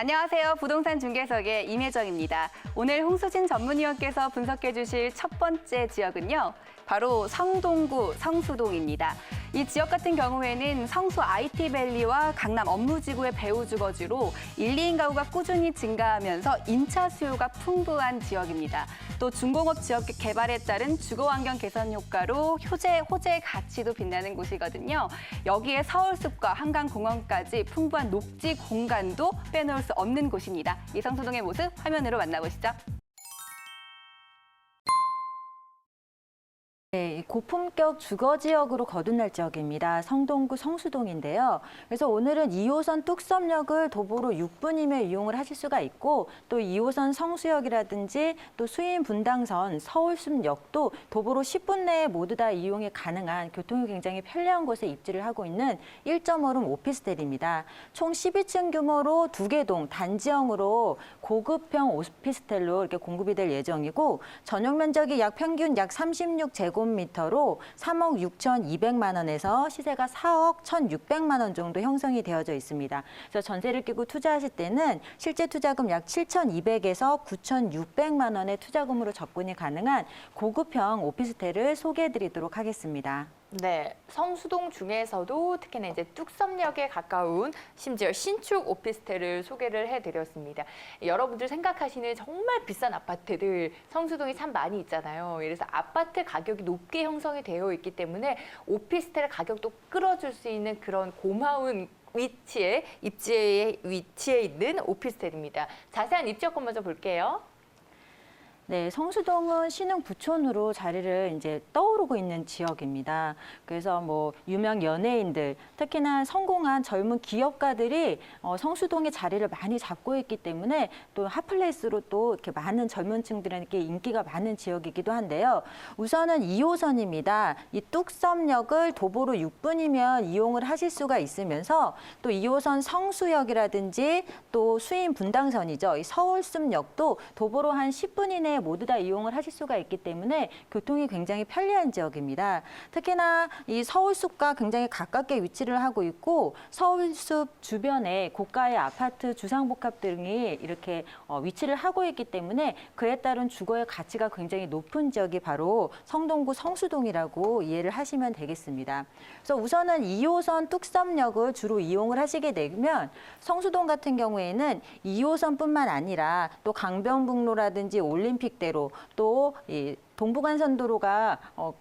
안녕하세요. 부동산 중개석의 임혜정입니다. 오늘 홍수진 전문위원께서 분석해 주실 첫 번째 지역은요. 바로 성동구 성수동입니다. 이 지역 같은 경우에는 성수 IT밸리와 강남 업무지구의 배후 주거지로 1, 2인 가구가 꾸준히 증가하면서 임차 수요가 풍부한 지역입니다. 또 중공업 지역 개발에 따른 주거환경 개선 효과로 호재 가치도 빛나는 곳이거든요. 여기에 서울숲과 한강공원까지 풍부한 녹지 공간도 빼놓을 수 없는 곳입니다. 이 성수동의 모습 화면으로 만나보시죠. 네, 고품격 주거지역으로 거듭날 지역입니다. 성동구 성수동인데요. 그래서 오늘은 2호선 뚝섬역을 도보로 6분이면 이용을 하실 수가 있고 또 2호선 성수역이라든지 또 수인 분당선 서울숲역도 도보로 10분 내에 모두 다 이용이 가능한 교통이 굉장히 편리한 곳에 입지를 하고 있는 1.5룸 오피스텔입니다. 총 12층 규모로 2개 동 단지형으로 고급형 오피스텔로 이렇게 공급이 될 예정이고 전용 면적이 평균 약 36제곱미터로 3억 6,200만 원에서 시세가 4억 1,600만 원 정도 형성이 되어져 있습니다. 그래서 전세를 끼고 투자하실 때는 실제 투자금 약 7,200에서 9,600만 원의 투자금으로 접근이 가능한 고급형 오피스텔을 소개해드리도록 하겠습니다. 네, 성수동 중에서도 특히나 이제 뚝섬역에 가까운 심지어 신축 오피스텔을 소개를 해드렸습니다. 여러분들 생각하시는 정말 비싼 아파트들 성수동에 참 많이 있잖아요. 그래서 아파트 가격이 높게 형성이 되어 있기 때문에 오피스텔 가격도 끌어줄 수 있는 그런 고마운 입지에 위치해 있는 오피스텔입니다. 자세한 입지 여건 먼저 볼게요. 네, 성수동은 신흥 부촌으로 자리를 이제 떠오르고 있는 지역입니다. 그래서 뭐 유명 연예인들, 특히나 성공한 젊은 기업가들이 성수동에 자리를 많이 잡고 있기 때문에 또 핫플레이스로 또 이렇게 많은 젊은 층들에게 인기가 많은 지역이기도 한데요. 우선은 2호선입니다. 이 뚝섬역을 도보로 6분이면 이용을 하실 수가 있으면서 또 2호선 성수역이라든지 또 수인 분당선이죠. 이 서울숲역도 도보로 한 10분 이내에 모두 다 이용을 하실 수가 있기 때문에 교통이 굉장히 편리한 지역입니다. 특히나 이 서울숲과 굉장히 가깝게 위치를 하고 있고 서울숲 주변에 고가의 아파트, 주상복합 등이 이렇게 위치를 하고 있기 때문에 그에 따른 주거의 가치가 굉장히 높은 지역이 바로 성동구 성수동이라고 이해를 하시면 되겠습니다. 그래서 우선은 2호선 뚝섬역을 주로 이용을 하시게 되면 성수동 같은 경우에는 2호선뿐만 아니라 또 강변북로라든지 올림픽대로 또 이 동부간선도로가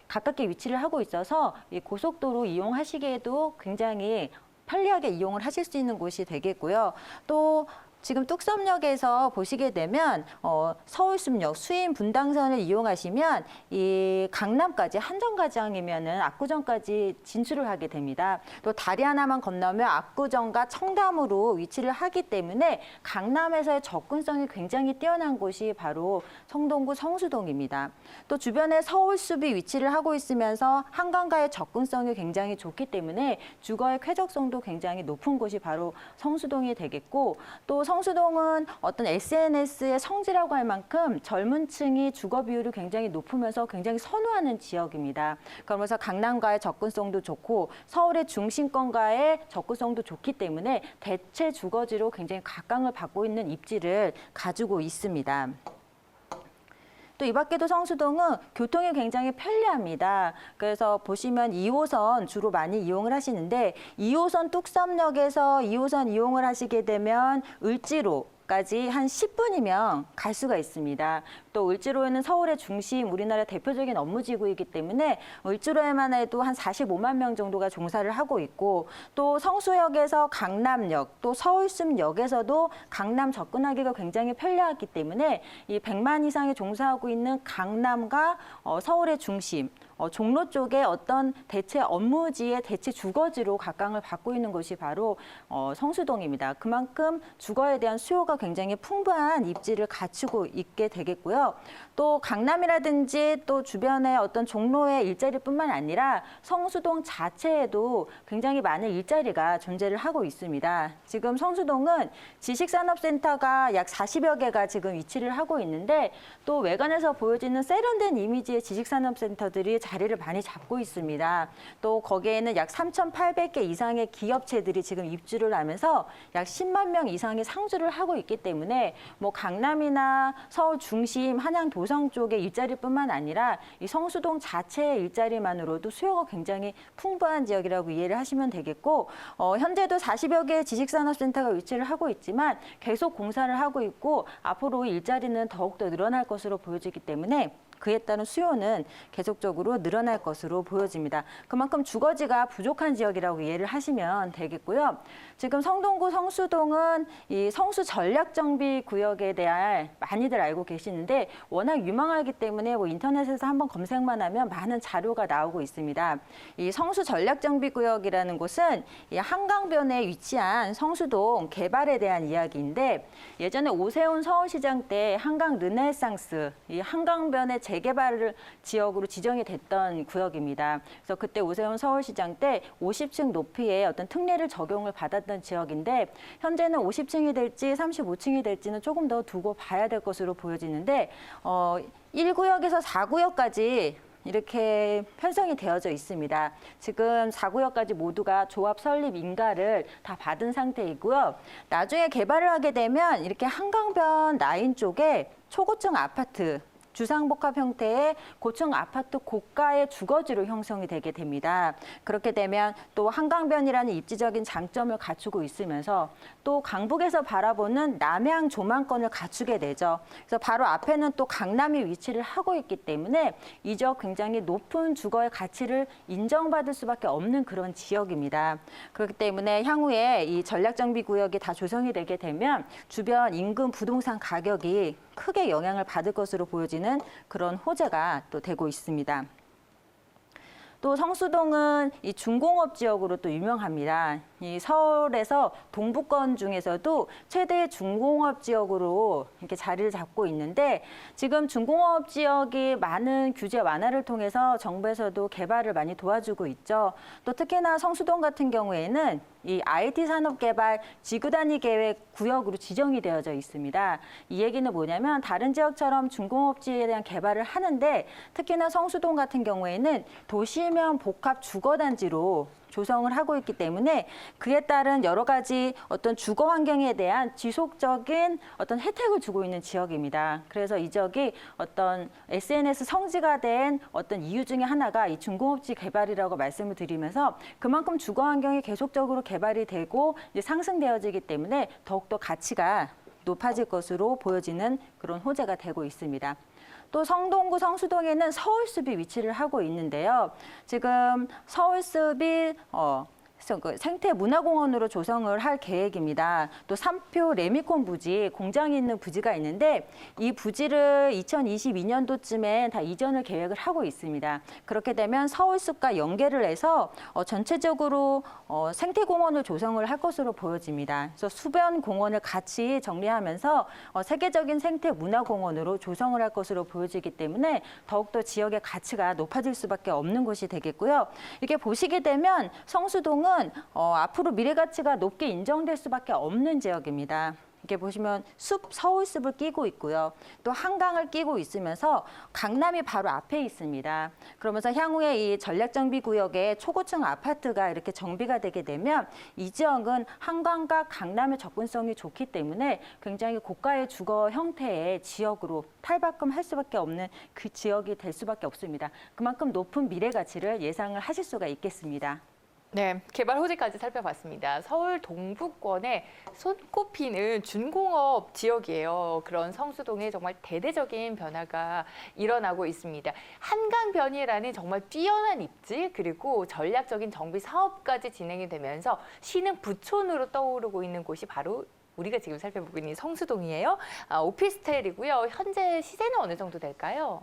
가깝게 위치를 하고 있어서 이 고속도로 이용하시기에도 굉장히 편리하게 이용을 하실 수 있는 곳이 되겠고요. 또 지금 뚝섬역에서 보시게 되면 서울숲역, 수인 분당선을 이용하시면 이 강남까지 한정거장이면은 압구정까지 진출을 하게 됩니다. 또 다리 하나만 건너면 압구정과 청담으로 위치를 하기 때문에 강남에서의 접근성이 굉장히 뛰어난 곳이 바로 성동구 성수동입니다. 또 주변에 서울숲이 위치를 하고 있으면서 한강과의 접근성이 굉장히 좋기 때문에 주거의 쾌적성도 굉장히 높은 곳이 바로 성수동이 되겠고 또 성수동은 어떤 SNS의 성지라고 할 만큼 젊은 층이 주거 비율이 굉장히 높으면서 굉장히 선호하는 지역입니다. 그러면서 강남과의 접근성도 좋고 서울의 중심권과의 접근성도 좋기 때문에 대체 주거지로 굉장히 각광을 받고 있는 입지를 가지고 있습니다. 또 이 밖에도 성수동은 교통이 굉장히 편리합니다. 그래서 보시면 2호선 주로 많이 이용을 하시는데 2호선 뚝섬역에서 2호선 이용을 하시게 되면 을지로까지 한 10분이면 갈 수가 있습니다. 또 을지로에는 서울의 중심, 우리나라 대표적인 업무지구이기 때문에 을지로에만 해도 한 45만 명 정도가 종사를 하고 있고 또 성수역에서 강남역, 또 서울숲역에서도 강남 접근하기가 굉장히 편리하기 때문에 이 100만 이상이 종사하고 있는 강남과 서울의 중심, 종로 쪽에 어떤 대체 업무지의 대체 주거지로 각광을 받고 있는 곳이 바로 성수동입니다. 그만큼 주거에 대한 수요가 굉장히 풍부한 입지를 갖추고 있게 되겠고요. 또 강남이라든지 또 주변의 어떤 종로의 일자리뿐만 아니라 성수동 자체에도 굉장히 많은 일자리가 존재를 하고 있습니다. 지금 성수동은 지식산업센터가 약 40여 개가 지금 위치를 하고 있는데 또 외관에서 보여지는 세련된 이미지의 지식산업센터들이 자리를 많이 잡고 있습니다. 또 거기에는 약 3,800개 이상의 기업체들이 지금 입주를 하면서 약 10만 명 이상이 상주를 하고 있기 때문에 뭐 강남이나 서울 중심, 한양 도성 쪽의 일자리뿐만 아니라 이 성수동 자체의 일자리만으로도 수요가 굉장히 풍부한 지역이라고 이해를 하시면 되겠고, 현재도 40여 개의 지식산업센터가 위치를 하고 있지만 계속 공사를 하고 있고 앞으로 일자리는 더욱더 늘어날 것으로 보여지기 때문에 그에 따른 수요는 계속적으로 늘어날 것으로 보여집니다. 그만큼 주거지가 부족한 지역이라고 이해를 하시면 되겠고요. 지금 성동구 성수동은 이 성수 전략정비 구역에 대한 많이들 알고 계시는데 워낙 유망하기 때문에 뭐 인터넷에서 한번 검색만 하면 많은 자료가 나오고 있습니다. 이 성수 전략정비 구역이라는 곳은 이 한강변에 위치한 성수동 개발에 대한 이야기인데, 예전에 오세훈 서울시장 때 한강 르네상스, 이 한강변의 재개발 지역으로 지정이 됐던 구역입니다. 그래서 그때 오세훈 서울시장 때 50층 높이의 어떤 특례를 적용을 받았던 지역인데, 현재는 50층이 될지 35층이 될지는 조금 더 두고 봐야 될 것으로 보여지는데, 1구역에서 4구역까지 이렇게 편성이 되어져 있습니다. 지금 4구역까지 모두가 조합 설립 인가를 다 받은 상태이고요. 나중에 개발을 하게 되면 이렇게 한강변 라인 쪽에 초고층 아파트, 주상복합 형태의 고층 아파트 고가의 주거지로 형성이 되게 됩니다. 그렇게 되면 또 한강변이라는 입지적인 장점을 갖추고 있으면서 또 강북에서 바라보는 남향 조망권을 갖추게 되죠. 그래서 바로 앞에는 또 강남이 위치를 하고 있기 때문에 이 지역 굉장히 높은 주거의 가치를 인정받을 수밖에 없는 그런 지역입니다. 그렇기 때문에 향후에 이 전략정비구역이 다 조성이 되게 되면 주변 인근 부동산 가격이 크게 영향을 받을 것으로 보여지는 그런 호재가 또 되고 있습니다. 또 성수동은 이 중공업 지역으로 또 유명합니다. 이 서울에서 동부권 중에서도 최대 중공업 지역으로 이렇게 자리를 잡고 있는데, 지금 중공업 지역이 많은 규제 완화를 통해서 정부에서도 개발을 많이 도와주고 있죠. 또 특히나 성수동 같은 경우에는 이 IT 산업 개발 지구 단위 계획 구역으로 지정이 되어져 있습니다. 이 얘기는 뭐냐면 다른 지역처럼 중공업지에 대한 개발을 하는데, 특히나 성수동 같은 경우에는 도시면 복합 주거단지로 조성을 하고 있기 때문에 그에 따른 여러 가지 어떤 주거 환경에 대한 지속적인 어떤 혜택을 주고 있는 지역입니다. 그래서 이 지역이 어떤 SNS 성지가 된 어떤 이유 중에 하나가 이 중공업지 개발이라고 말씀을 드리면서, 그만큼 주거 환경이 계속적으로 개발이 되고 이제 상승되어지기 때문에 더욱더 가치가 높아질 것으로 보여지는 그런 호재가 되고 있습니다. 또 성동구 성수동에는 서울숲이 위치를 하고 있는데요. 지금 서울숲이 생태문화공원으로 조성을 할 계획입니다. 또 삼표 레미콘 부지, 공장이 있는 부지가 있는데 이 부지를 2022년도쯤에 다 이전을 계획을 하고 있습니다. 그렇게 되면 서울숲과 연계를 해서 전체적으로 생태공원을 조성을 할 것으로 보여집니다. 그래서 수변 공원을 같이 정리하면서 세계적인 생태문화공원으로 조성을 할 것으로 보여지기 때문에 더욱더 지역의 가치가 높아질 수밖에 없는 곳이 되겠고요. 이렇게 보시게 되면 성수동은 앞으로 미래 가치가 높게 인정될 수밖에 없는 지역입니다. 이렇게 보시면 서울숲을 끼고 있고요. 또 한강을 끼고 있으면서 강남이 바로 앞에 있습니다. 그러면서 향후에 이 전략정비구역에 초고층 아파트가 이렇게 정비가 되게 되면 이 지역은 한강과 강남의 접근성이 좋기 때문에 굉장히 고가의 주거 형태의 지역으로 탈바꿈할 수밖에 없는 그 지역이 될 수밖에 없습니다. 그만큼 높은 미래 가치를 예상을 하실 수가 있겠습니다. 네, 개발 호재까지 살펴봤습니다. 서울 동부권에 손꼽히는 준공업 지역이에요. 그런 성수동에 정말 대대적인 변화가 일어나고 있습니다. 한강변이라는 정말 뛰어난 입지, 그리고 전략적인 정비 사업까지 진행이 되면서 시는 부촌으로 떠오르고 있는 곳이 바로 우리가 지금 살펴보고 있는 성수동이에요. 오피스텔이고요. 현재 시세는 어느 정도 될까요?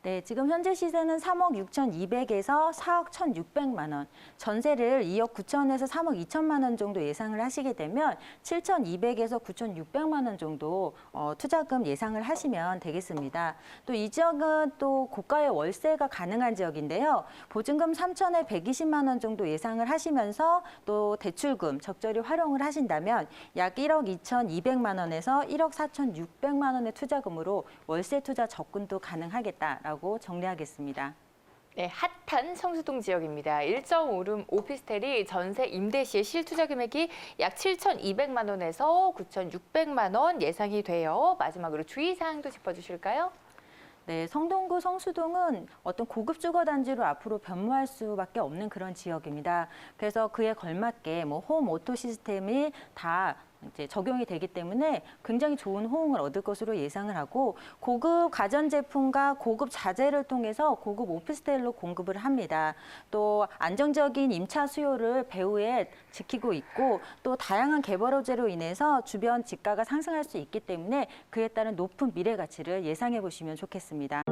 네, 지금 현재 시세는 3억 6,200에서 4억 1,600만 원, 전세를 2억 9천에서 3억 2천만 원 정도 예상을 하시게 되면 7,200에서 9,600만 원 정도 투자금 예상을 하시면 되겠습니다. 또 이 지역은 또 고가의 월세가 가능한 지역인데요. 보증금 3천에 120만 원 정도 예상을 하시면서 또 대출금 적절히 활용을 하신다면 약 1억 2,200만 원에서 1억 4,600만 원의 투자금으로 월세 투자 접근도 가능하겠다라고 정리하겠습니다. 네, 핫한 성수동 지역입니다. 1.5룸 오피스텔이 전세 임대 시의 실투자 금액이 약 7,200만 원에서 9,600만 원 예상이 돼요. 마지막으로 주의사항도 짚어주실까요? 네, 성동구 성수동은 어떤 고급 주거 단지로 앞으로 변모할 수밖에 없는 그런 지역입니다. 그래서 그에 걸맞게 뭐 홈 오토 시스템이 다 이제 적용이 되기 때문에 굉장히 좋은 호응을 얻을 것으로 예상을 하고 고급 가전제품과 고급 자재를 통해서 고급 오피스텔로 공급을 합니다. 또 안정적인 임차 수요를 배후에 지키고 있고 또 다양한 개발 호재로 인해서 주변 지가가 상승할 수 있기 때문에 그에 따른 높은 미래 가치를 예상해 보시면 좋겠습니다.